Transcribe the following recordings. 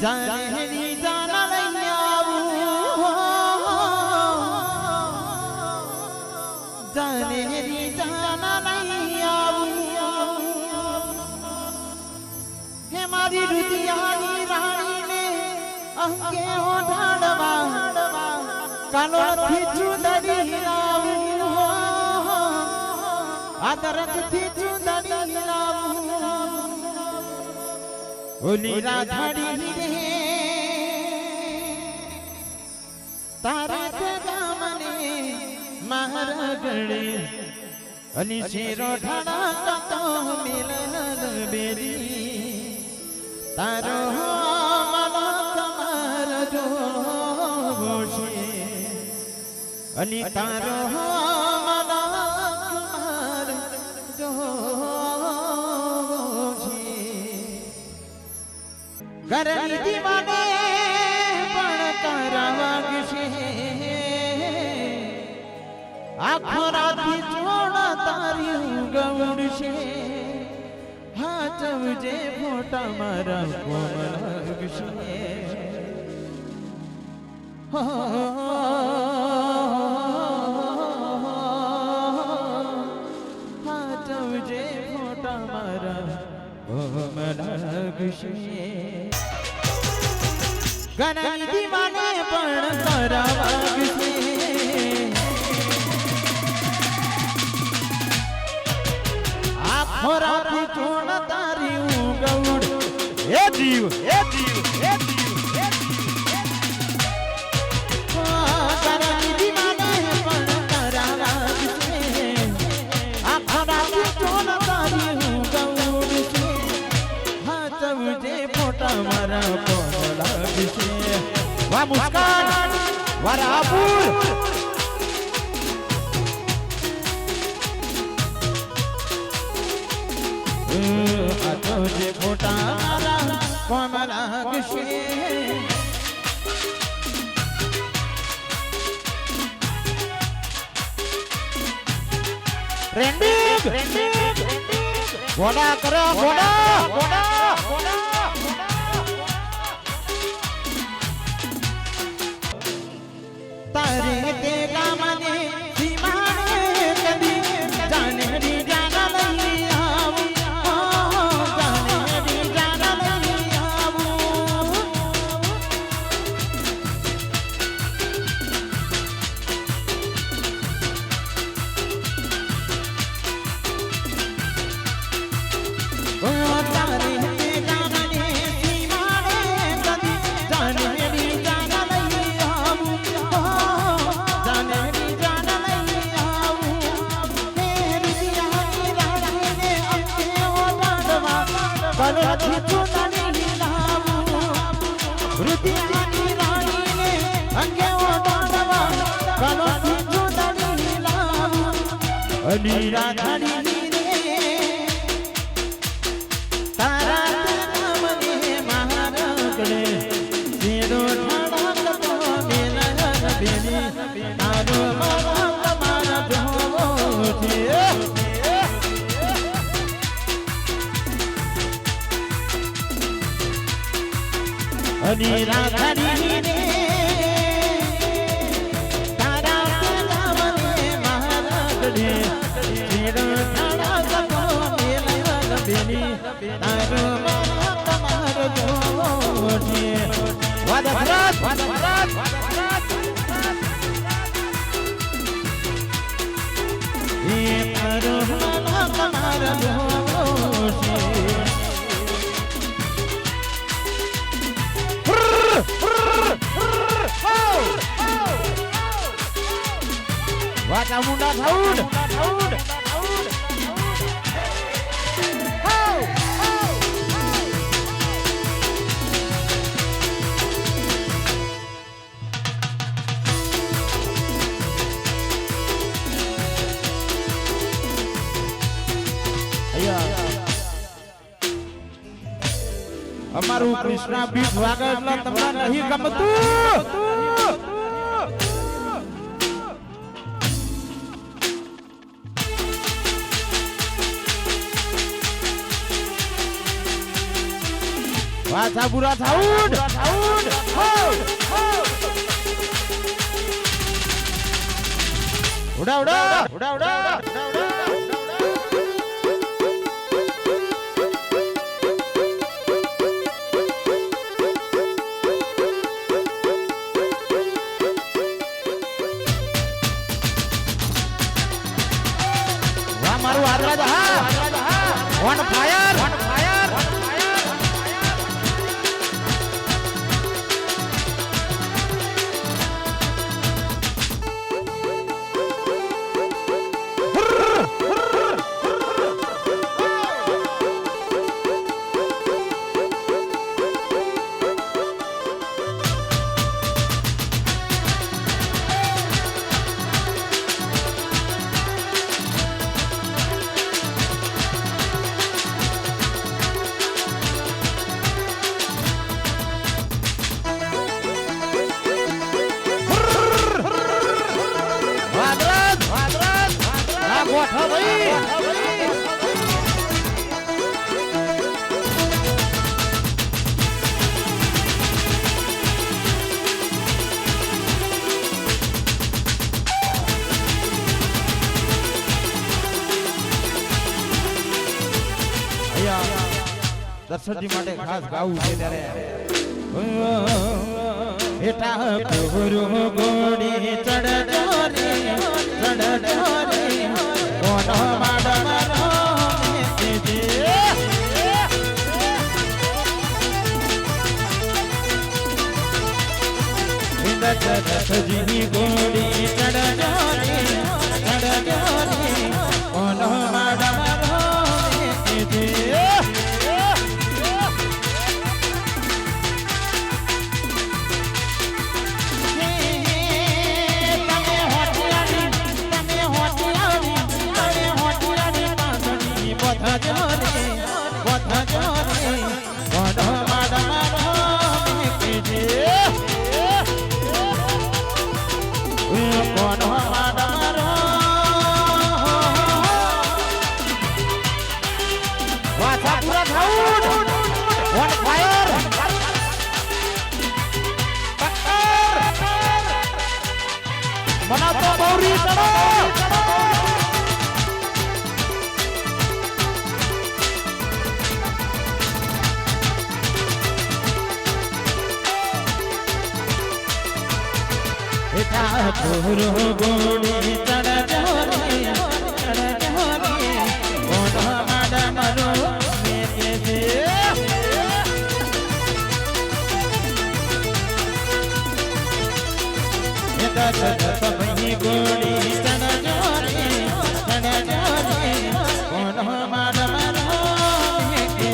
જાનેરી જાના લઈ આવું જાનેરી જાના લઈ આવું હે મારી રુદિયાની રાણીને અંગે ઓઢાડવા કાલોથી ચૂંદડી લાવું આદરથી ચૂંદડી લાવું ઓલી રાધાડી રે તારા જગમને મારા ગળે અલી શેરો ઢાળા તો મિલન બેરી તારો મન કમર જોવો છે અલી તારો મન કમર જોવો ઘરની દીવાને પણ તારા વાગશે આખો રાતી જોડ તારી ગવડશે હાચવજે ફોટા મારા કોમલ ગશે હાચવજે ફોટા મારા કોમલ ગશે ઘણી દીવાને પણ તારા વાગશે આખો રાતી ચોણ તારી ઉગવડ એ જીવ એ જીવ એ જીવ ઘણી દીવાને પણ તારા વાગશે આખો રાતી ચોણ તારી ઉગવડ છે હાચવજે ફોટા મારા વાહ મુસ્કાન વાહ રાપુર આ જે ફોટા મારા કોમ લાગશે ટ્રેન્ડિંગ ગોડા કરો ગોડા ગોડા ગોડા તારે તે ગામને સીમાને કદી જાનેરી જાના લઈ આવું જાનેરી જાના લઈ આવું તારે તે ગામને સીમાને કદી જાનેરી જાના લઈ આવું કલોથી ચૂંદડી લાવું રુદિયાની રાણીને અંગે ઓઢાડવા કલોથી ચૂંદડી લાવું અલી રાધાડી રે તારા નામને મારા ગળે શેરો ઢાળા તો મિલન બેની તારો મારા તમારા જોવો છે અલી રાધાડી રે તારા નામને મારા ગળે શેરો ઢાળા તો મિલન બેની તારો મારા તમારો જોવો છે વાદ ભરત એ તારો મારા તમારો જોવો છે વાટા મુંડા થાઉડ અમારું કૃષ્ણા બીજ વાગે એટલે તમને નહીં ગમતું પાછા બુરા થાઉડ ઉડા ઉડા ઉડા ઉડા મારું આદરાજ હા ઓન ફાયર દર્શનજી માટે ખાસ ગાવું છે ત્યારે બેટા પુરુ ગોડી ચડજો રે કોનો માડ મારો મેતે દર્શનજી ગોડી ચડજો રે કોનો માડ મારો મેતે મનાતો બૌરી ચડો બેટા પુરુ ગોડી ચડજો રે કોનો માડ મારો મેતે ગોડી ચડજો રે કોનો માડ મારો મેતે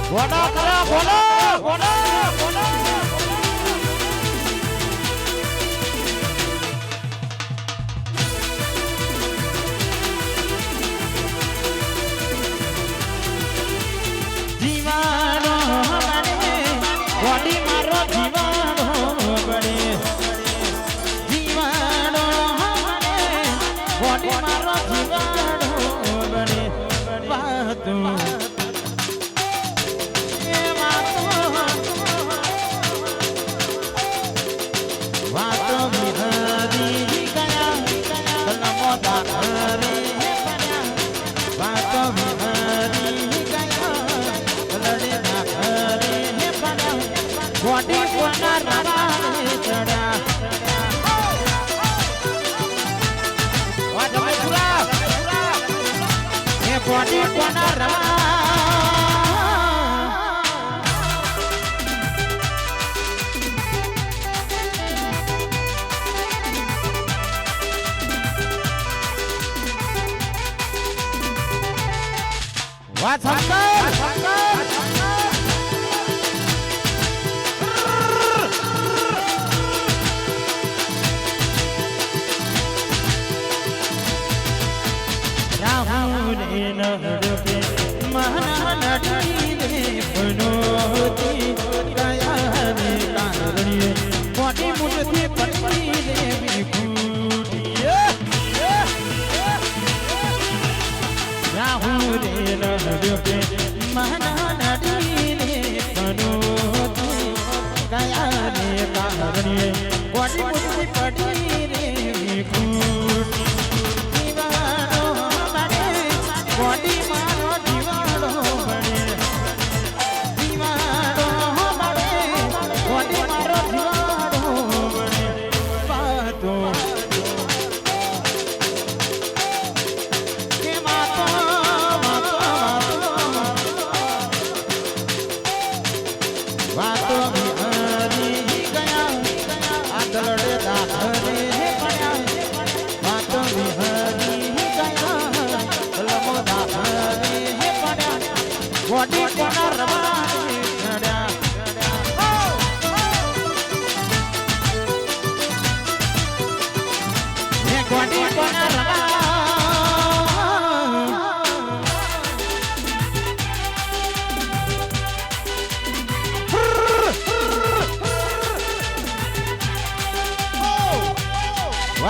બોલા કરા બોલા જીવાનો બને બોડી મારો જીવાનો બને જીવાનો બને બોડી મારો જીવાનો બને વાતું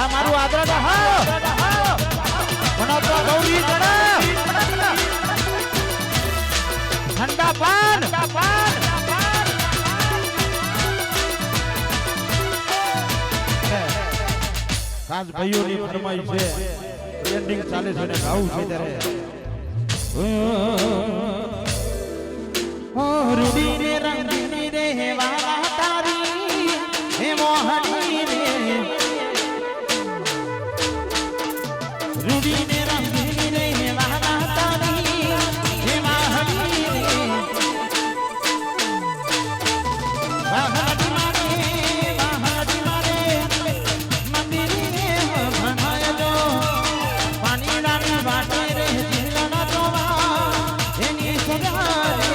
વાહ મારું આદરા હા વનોત્રા ગૌરી જણા ઠંડા પાન ખાસ ભાઈઓની ફરમાઈ છે ટ્રેન્ડિંગ ચાલે છે ને ગાવું છે ત્યારે રૂડીને રંગીની રે વાલા તારી હે મોહની રે રૂડીને રંગીની રે વાલા તારી હે મોહની રે વાહડી મારે મંદિરે ભણાય જો પાણી નાની વાટે રે જીલના જોવા એની સજા રે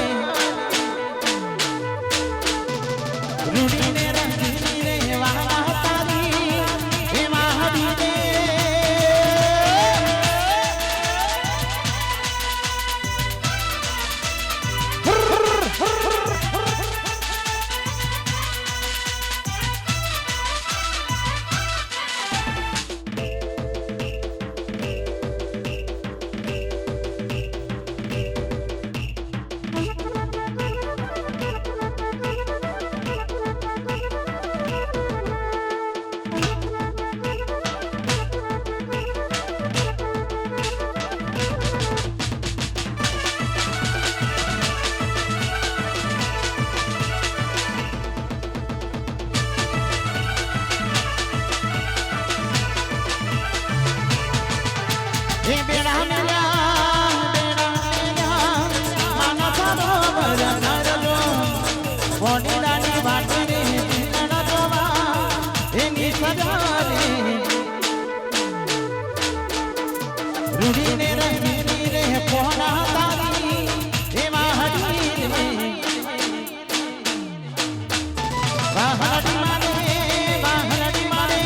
રૂડીને રંગીની રે વાલા તારી હે મોહની રે બેડા મેલા માના સરોવર નરજો કોડીડાની વાટી રે જીલના જોવા એની સજા રે રૂડીને રંગીની રે કોના તારી એમાં હડી રે વાહડી મારે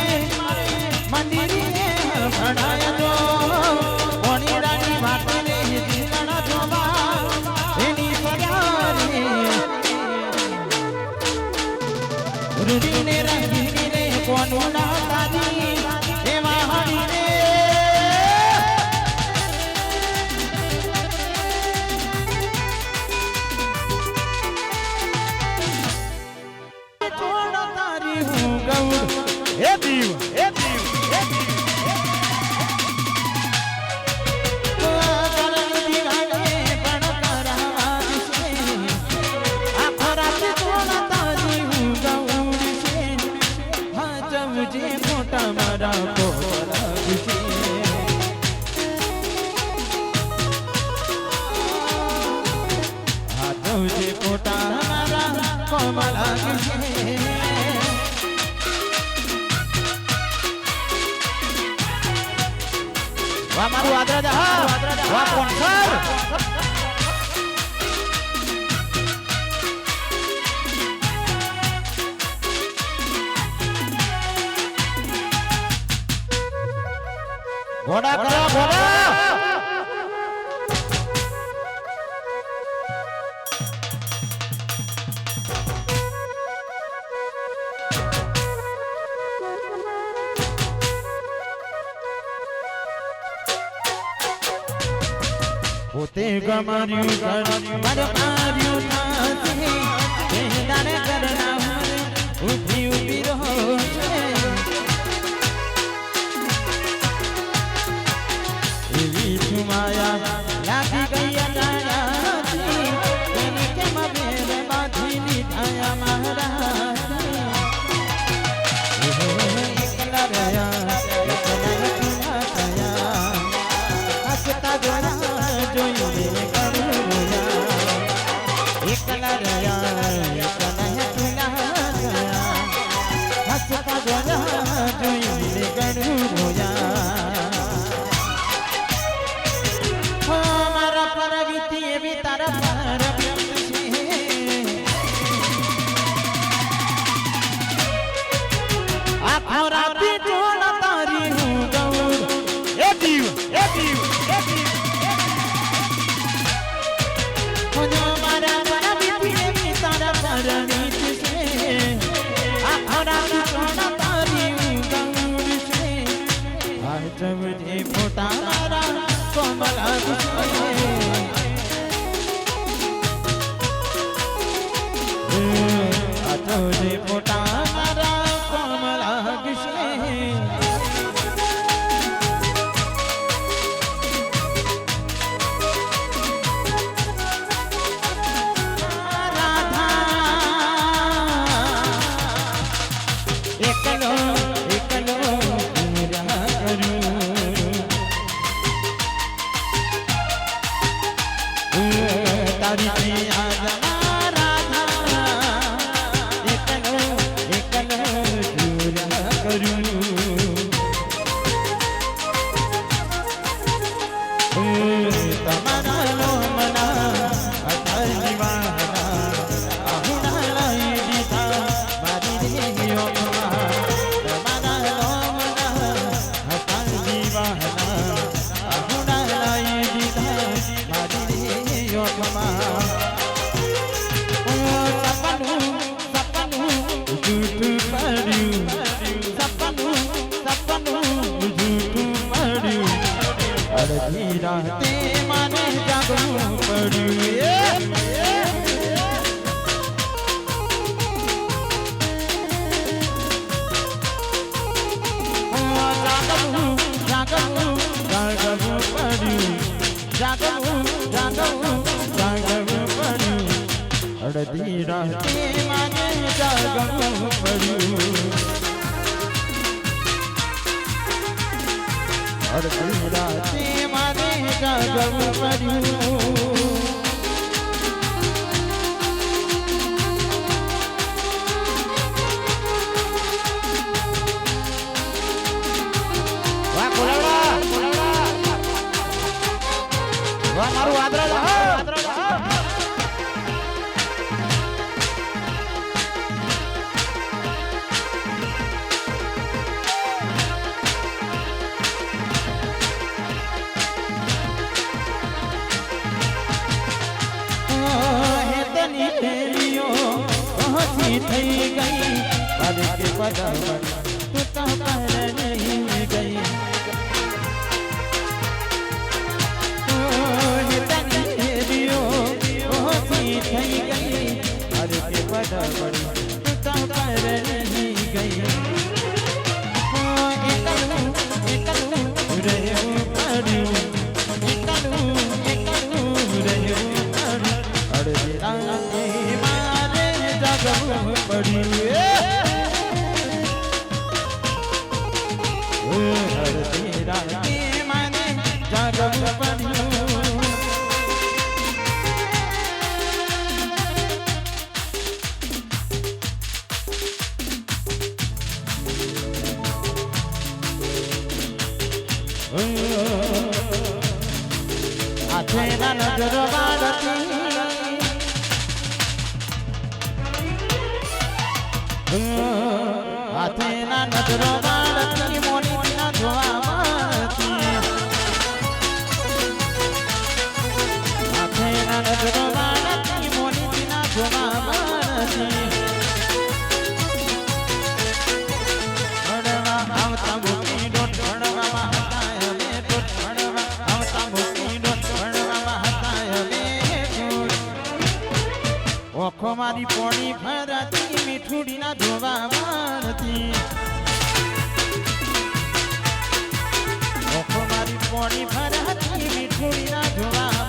મંદિરે ભણાય જો કોડીડાની વાટી રે જીલના જોવા એની સજા રે રૂડીને રંગીની રે કોના તારી એમાં હડી રે છોડ તારી હું ગૌડ હે દીવ હે દીવ હે દીવ મોટા મારા પોરા હાથવજે પોટા મારા કોમલા વાહ મારું આદરા હા વાહ કોણ સર ઘોડા કરો ઘોડા પોતે ગમાર્યું માર્યું નથી દાને કરના ઉભી ઉભી રહો છે એવી છુમાયા લાગી ગઈ અનાયાથી તેની કેમ બેર બાંધી લીધાયા મારા એકલા રહ્યા એકલા થયા હસતા જોયા જોઈને કરું રોયા સચવજે ફોટા મારા કોમલા સચવજે ફોટા મારા કોમલા વિશે અડધી રાતે માને જાગવું પડ્યું અડધી રાતે માને જાગવું પડ્યું અડધી રાતે માને જાગવું પડ્યું વાહ કોલાવડા વાહ મારું આદરા થઈ ગઈ બાદ કે બદલ તું તો પર નહીં ગઈ હિતની રિયો ઓછી થઈ ગઈ બાદ કે બદલ તું તો પર નહીં ગઈ એકલું રહ્યું પડ્યું એકલું રહ્યું પડ્યું અડધી રાતે જાગવું પડ્યું અડધી રાતે માને જાગવું પડ્યું હાથેના નજર વાળતી હાથેના નજરો વાળતી મોની ના જોવા મળતી હાથેના નજરો વાળતી મોની ના જોવા મળતી ભણવા આવતા ભૂખી ડોટ ભણવામાં હતા અમે ડોટ ભણવા આવતા ભૂખી ડોટ ભણવામાં હતા અમે ઓખો મારી પોણી ભરાતી મીઠુડી ના જોવા મળતી ઓખો મારી પોણી ભરાતી મીઠુડી ના જોવા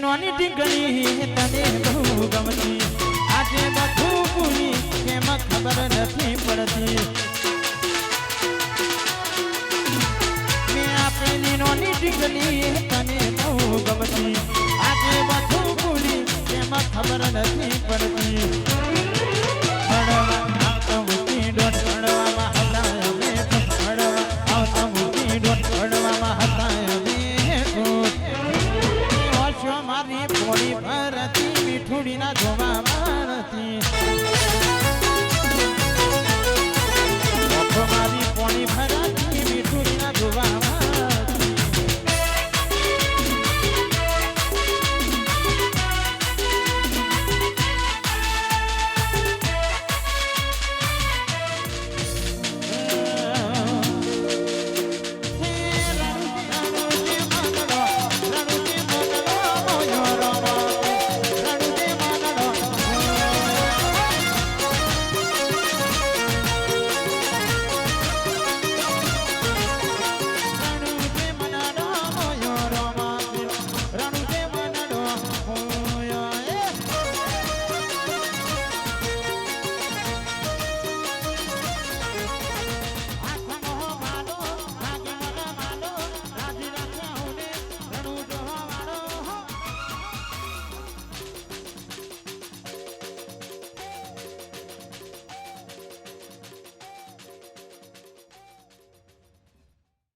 નોની ટીંગણી તને બહુ ગમતી આજે બધું ભૂલી કેમ ખબર નથી પડતી મેં આપેલી નોની ટીંગણી તને બહુ ગમતી આજે બધું ભૂલી કેમ ખબર નથી પડતી ભણવા આવતો મૂકી ડોટ ભણવામાં હતા અમે ભણવા ચૂડીના ધોમ